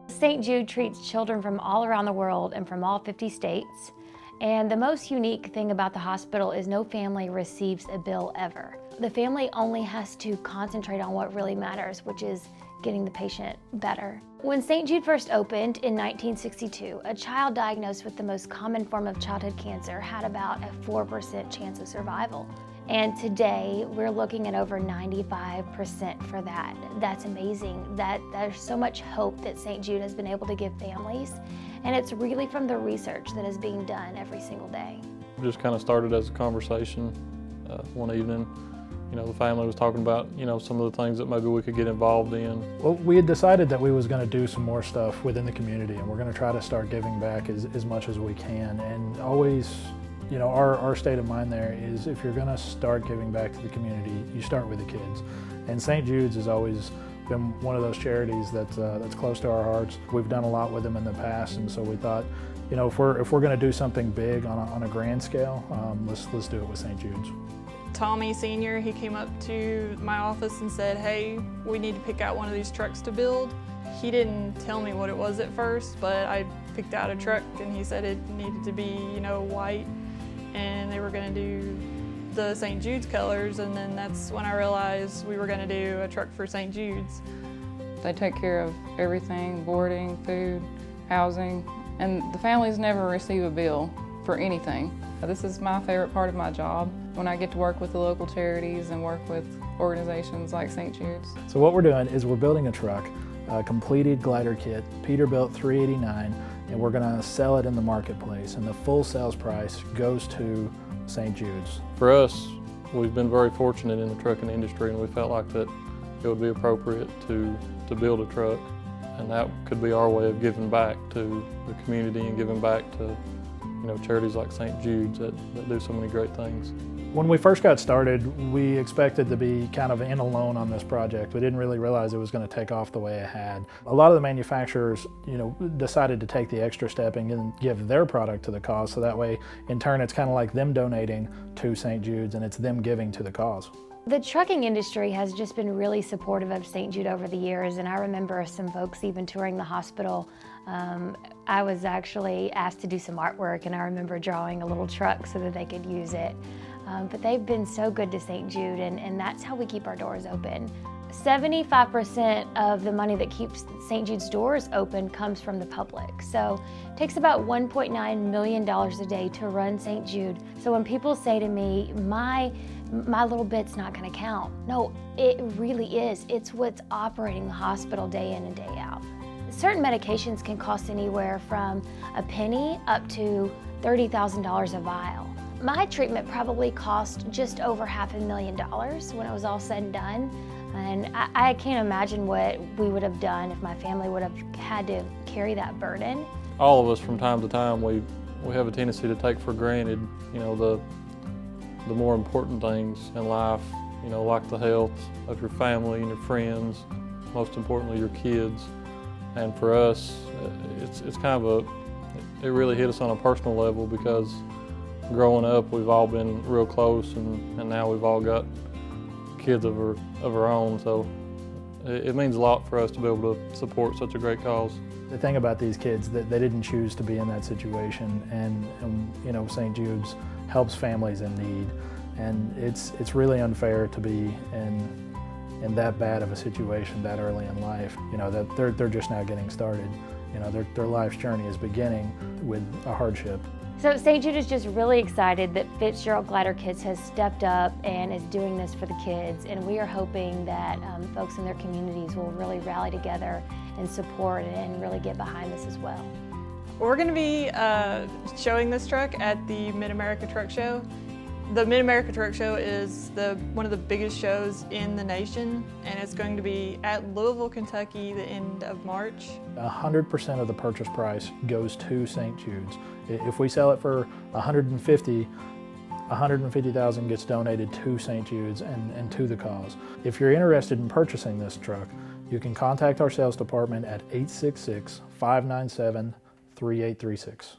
St. Jude treats children from all around the world and from all 50 states. And the most unique thing about the hospital is no family receives a bill ever. The family only has to concentrate on what really matters, which is getting the patient better. When St. Jude first opened in 1962, a child diagnosed with the most common form of childhood cancer had about a 4% chance of survival. And today, we're looking at over 95% for that. That's amazing. There's so much hope that St. Jude has been able to give families, and it's really from the research that is being done every single day. It just kind of started as a conversation one evening. The family was talking about, some of the things that maybe we could get involved in. Well, we had decided that we was going to do some more stuff within the community, and we're going to try to start giving back as much as we can. And always, our state of mind there is if you're going to start giving back to the community, you start with the kids. And St. Jude's has always been one of those charities that's close to our hearts. We've done a lot with them in the past, and so we thought, if we're going to do something big on a grand scale, let's do it with St. Jude's. Tommy Sr., he came up to my office and said, hey, we need to pick out one of these trucks to build. He didn't tell me what it was at first, but I picked out a truck and he said it needed to be, white, and they were going to do the St. Jude's colors, and then that's when I realized we were going to do a truck for St. Jude's. They take care of everything, boarding, food, housing, and the families never receive a bill for anything. This is my favorite part of my job, when I get to work with the local charities and work with organizations like St. Jude's. So what we're doing is we're building a truck, a completed glider kit, Peterbilt 389, and we're going to sell it in the marketplace, and the full sales price goes to St. Jude's. For us, we've been very fortunate in the trucking industry, and we felt like that it would be appropriate to build a truck, and that could be our way of giving back to the community and giving back to charities like St. Jude's that do so many great things. When we first got started, we expected to be kind of in alone on this project. We didn't really realize it was going to take off the way it had. A lot of the manufacturers, decided to take the extra step and give their product to the cause, so that way, in turn, it's kind of like them donating to St. Jude's and it's them giving to the cause. The trucking industry has just been really supportive of St. Jude over the years, and I remember some folks even touring the hospital. I was actually asked to do some artwork, and I remember drawing a little truck so that they could use it. But they've been so good to St. Jude, and that's how we keep our doors open. 75% of the money that keeps St. Jude's doors open comes from the public. So it takes about $1.9 million a day to run St. Jude. So when people say to me, my little bit's not gonna count, no, it really is. It's what's operating the hospital day in and day out. Certain medications can cost anywhere from a penny up to $30,000 a vial. My treatment probably cost just over $500,000 when it was all said and done. And I can't imagine what we would have done if my family would have had to carry that burden. All of us from time to time, we have a tendency to take for granted, the more important things in life, like the health of your family and your friends, most importantly your kids. And for us, it's kind of it really hit us on a personal level, because growing up we've all been real close, and now we've all got kids of our own, so it means a lot for us to be able to support such a great cause. The thing about these kids, that they didn't choose to be in that situation, and St. Jude's helps families in need, and it's really unfair to be in that bad of a situation that early in life. That they're just now getting started. Their life's journey is beginning with a hardship. So St. Jude is just really excited that Fitzgerald Glider Kits has stepped up and is doing this for the kids, and we are hoping that folks in their communities will really rally together and support and really get behind this as well. We're going to be showing this truck at the Mid-America Truck Show. The Mid-America Truck Show is one of the biggest shows in the nation, and it's going to be at Louisville, Kentucky, the end of March. 100% of the purchase price goes to St. Jude's. If we sell it for $150,000 gets donated to St. Jude's and to the cause. If you're interested in purchasing this truck, you can contact our sales department at 866-597-3836.